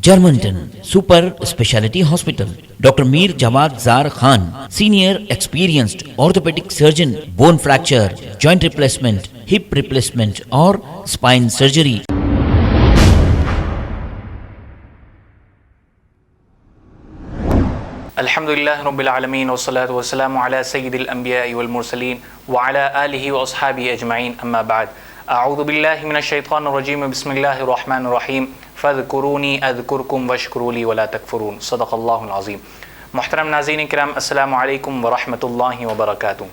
Germantown Super Speciality Hospital. Dr. Mir Jawad Zar Khan, Senior Experienced Orthopedic Surgeon, Bone Fracture, Joint Replacement, Hip Replacement or Spine Surgery. الحمدللہ رب العالمین والصلاة والسلام علی سید الانبیاء والمرسلین وعلی آلہ واصحابہ اجمعین اما بعد اعوذ باللہ من الشیطان الرجیم بسم اللہ الرحمن الرحیم فاذکرونی اذکرکم واشکروا لی ولا تکفرون صدق اللہ العظیم۔ محترم ناظرین کرام، السلام علیکم ورحمۃ اللہ وبرکاتہ۔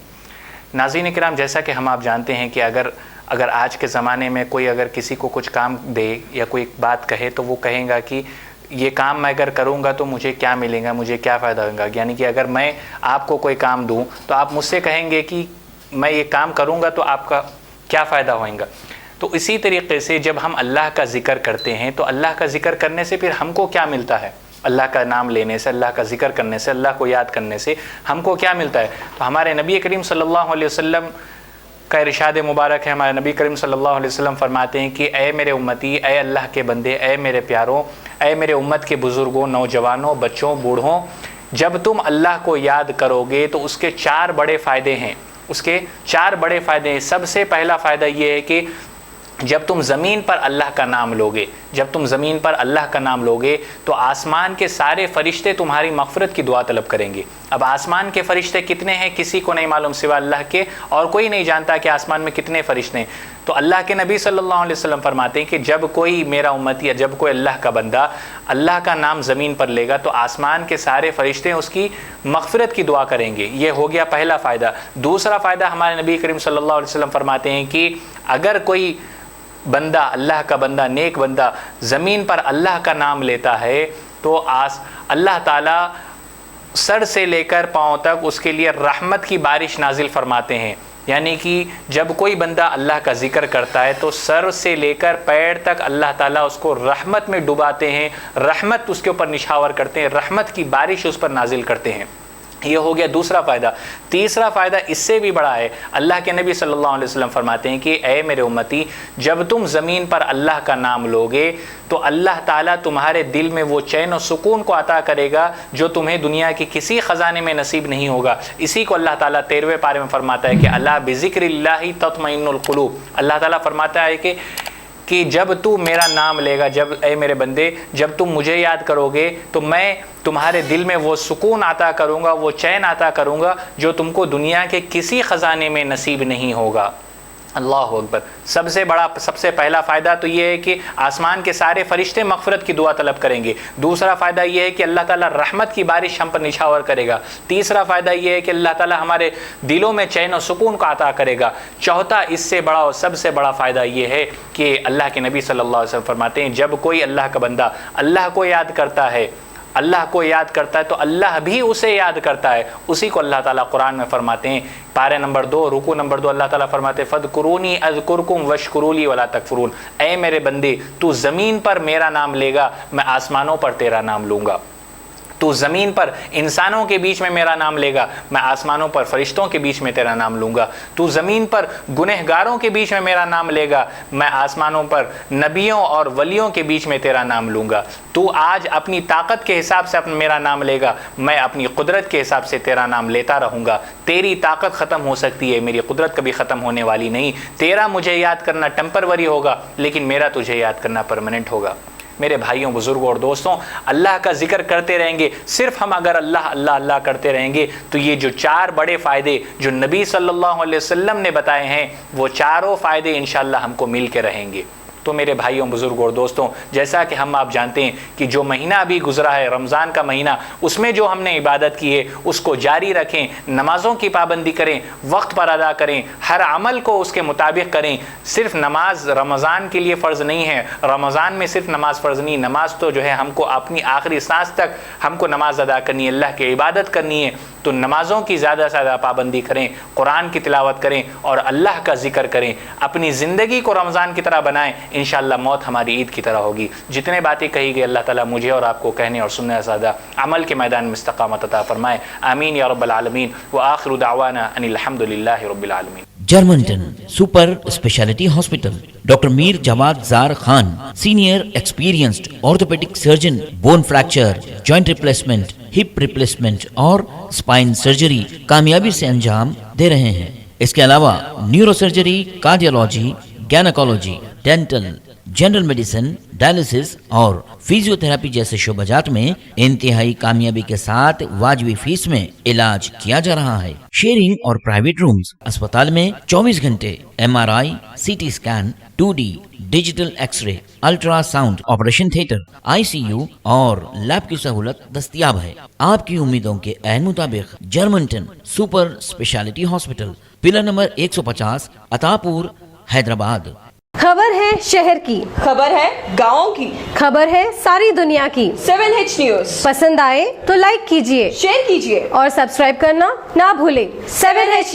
ناظرین کرام، جیسا کہ ہم آپ جانتے ہیں کہ اگر آج کے زمانے میں کوئی اگر کسی کو کچھ کام دے یا کوئی بات کہے تو وہ کہیں گا کہ یہ کام میں اگر کروں گا تو مجھے کیا ملے گا، مجھے کیا فائدہ ہوگا۔ یعنی کہ اگر میں آپ کو کوئی کام دوں تو آپ مجھ سے کہیں گے کہ میں یہ کام کروں گا تو آپ کا کیا فائدہ ہوگا۔ تو اسی طریقے سے جب ہم اللہ کا ذکر کرتے ہیں تو اللہ کا ذکر کرنے سے پھر ہم کو کیا ملتا ہے؟ اللہ کا نام لینے سے، اللہ کا ذکر کرنے سے، اللہ کو یاد کرنے سے ہم کو کیا ملتا ہے؟ تو ہمارے نبی کریم صلی اللہ علیہ وسلم کا ارشاد مبارک ہے، ہمارے نبی کریم صلی اللہ علیہ وسلم فرماتے ہیں کہ اے میرے امتی، اے اللہ کے بندے، اے میرے پیاروں، اے میرے امت کے بزرگوں، نوجوانوں، بچوں، بوڑھوں، جب تم اللہ کو یاد کرو گے تو اس کے 4 بڑے فائدے ہیں۔ اس کے 4 بڑے فائدے ہیں۔ سب سے پہلا فائدہ یہ ہے کہ جب تم زمین پر اللہ کا نام لوگے، جب تم زمین پر اللہ کا نام لوگے تو آسمان کے سارے فرشتے تمہاری مغفرت کی دعا طلب کریں گے۔ اب آسمان کے فرشتے کتنے ہیں کسی کو نہیں معلوم سوا اللہ کے، اور کوئی نہیں جانتا کہ آسمان میں کتنے فرشتے ہیں۔ تو اللہ کے نبی صلی اللہ علیہ وسلم فرماتے ہیں کہ جب کوئی میرا امتی یا جب کوئی اللہ کا بندہ اللہ کا نام زمین پر لے گا تو آسمان کے سارے فرشتے اس کی مغفرت کی دعا کریں گے۔ یہ ہو گیا پہلا فائدہ۔ دوسرا فائدہ ہمارے نبی کریم صلی اللہ علیہ وسلم فرماتے ہیں کہ اگر کوئی بندہ، اللہ کا بندہ، نیک بندہ زمین پر اللہ کا نام لیتا ہے تو اللہ تعالیٰ سر سے لے کر پاؤں تک اس کے لیے رحمت کی بارش نازل فرماتے ہیں۔ یعنی کہ جب کوئی بندہ اللہ کا ذکر کرتا ہے تو سر سے لے کر پیر تک اللہ تعالیٰ اس کو رحمت میں ڈباتے ہیں، رحمت اس کے اوپر نچھاور کرتے ہیں، رحمت کی بارش اس پر نازل کرتے ہیں۔ یہ ہو گیا دوسرا فائدہ۔ تیسرا فائدہ اس سے بھی بڑا ہے۔ اللہ کے نبی صلی اللہ علیہ وسلم فرماتے ہیں کہ اے میرے امتی، جب تم زمین پر اللہ کا نام لوگے تو اللہ تعالیٰ تمہارے دل میں وہ چین و سکون کو عطا کرے گا جو تمہیں دنیا کی کسی خزانے میں نصیب نہیں ہوگا۔ اسی کو اللہ تعالیٰ 13ویں پارے میں فرماتا ہے کہ اللہ بذکر اللہ تطمئن القلوب۔ اللہ تعالیٰ فرماتا ہے کہ جب تو میرا نام لے گا، جب اے میرے بندے جب تم مجھے یاد کرو گے تو میں تمہارے دل میں وہ سکون عطا کروں گا، وہ چین عطا کروں گا جو تم کو دنیا کے کسی خزانے میں نصیب نہیں ہوگا۔ اللہ اکبر۔ سب سے پہلا فائدہ تو یہ ہے کہ آسمان کے سارے فرشتے مغفرت کی دعا طلب کریں گے۔ دوسرا فائدہ یہ ہے کہ اللہ تعالیٰ رحمت کی بارش ہم پر نچھاور کرے گا۔ تیسرا فائدہ یہ ہے کہ اللہ تعالیٰ ہمارے دلوں میں چین و سکون کو عطا کرے گا۔ چوتھا اس سے بڑا اور سب سے بڑا فائدہ یہ ہے کہ اللہ کے نبی صلی اللہ علیہ وسلم فرماتے ہیں جب کوئی اللہ کا بندہ اللہ کو یاد کرتا ہے، اللہ کو یاد کرتا ہے تو اللہ بھی اسے یاد کرتا ہے۔ اسی کو اللہ تعالیٰ قرآن میں فرماتے ہیں، پارے نمبر 2 رکوع نمبر 2، اللہ تعالیٰ فرماتے ہیں فَاذْكُرُونِي أَذْكُرْكُمْ وَاشْكُرُوا لِي وَلَا تَكْفُرُونَ۔ اے میرے بندے، تو زمین پر میرا نام لے گا، میں آسمانوں پر تیرا نام لوں گا۔ تو زمین پر انسانوں کے بیچ میں میرا نام لے گا، میں آسمانوں پر فرشتوں کے بیچ میں تیرا نام لوں گا۔ تو زمین پر گنہگاروں کے بیچ میں میرا نام لے گا، میں آسمانوں پر نبیوں اور ولیوں کے بیچ میں تیرا نام لوں گا۔ تو آج اپنی طاقت کے حساب سے میرا نام لے گا، میں اپنی قدرت کے حساب سے تیرا نام لیتا رہوں گا۔ تیری طاقت ختم ہو سکتی ہے، میری قدرت کبھی ختم ہونے والی نہیں۔ تیرا مجھے یاد کرنا ٹیمپروری ہوگا لیکن میرا تجھے یاد کرنا پرماننٹ ہوگا۔ میرے بھائیوں، بزرگوں اور دوستوں، اللہ کا ذکر کرتے رہیں گے، صرف ہم اگر اللہ اللہ اللہ کرتے رہیں گے تو یہ جو 4 بڑے فائدے جو نبی صلی اللہ علیہ وسلم نے بتائے ہیں وہ چاروں فائدے انشاءاللہ ہم کو مل کے رہیں گے۔ تو میرے بھائیوں، بزرگوں اور دوستوں، جیسا کہ ہم آپ جانتے ہیں کہ جو مہینہ ابھی گزرا ہے رمضان کا مہینہ، اس میں جو ہم نے عبادت کی ہے اس کو جاری رکھیں، نمازوں کی پابندی کریں، وقت پر ادا کریں، ہر عمل کو اس کے مطابق کریں۔ صرف نماز رمضان کے لیے فرض نہیں ہے، رمضان میں صرف نماز فرض نہیں، نماز تو جو ہے ہم کو اپنی آخری سانس تک ہم کو نماز ادا کرنی ہے، اللہ کی عبادت کرنی ہے۔ تو نمازوں کی زیادہ سے زیادہ پابندی کریں، قرآن کی تلاوت کریں اور اللہ کا ذکر کریں۔ اپنی زندگی کو رمضان کی طرح بنائیں، انشاءاللہ موت ہماری عید کی طرح ہوگی۔ جتنے باتیں کہی گئی اللہ تعالیٰ مجھے اور آپ کو کہنے اور سننے زیادہ عمل کے میدان میں استقامت عطا فرمائے۔ آمین یا رب العالمین۔ وآخر دعوانا ان الحمد للہ رب العالمین۔ Germantown Super Speciality Hospital, Dr. Mir Jawad Zar Khan, Senior Experienced Orthopedic Surgeon, Bone Fracture, Joint Replacement, Hip Replacement اور Spine Surgery کامیابی سے انجام دے رہے ہیں۔ اس کے علاوہ neurosurgery, cardiology, gynaecology, dental, general medicine, dialysis اور فزیو تھراپی جیسے شعبجات میں انتہائی کامیابی کے ساتھ واجبی فیس میں علاج کیا جا رہا ہے۔ شیئرنگ اور پرائیویٹ رومز، اسپتال میں 24 گھنٹے MRI، CT scan, 2D digital X ray, ultra sound, operation theatre, ICU اور لیب کی سہولت دستیاب ہے۔ آپ کی امیدوں کے عین مطابق جرمنٹن super speciality hospital, pillar number 150، Attapur, Hyderabad. خبر ہے شہر کی، خبر ہے گاؤں کی، خبر ہے ساری دنیا کی۔ 7H نیوز پسند آئے تو لائک کیجئے، شیئر کیجئے اور سبسکرائب کرنا نہ بھولیں۔ 7H news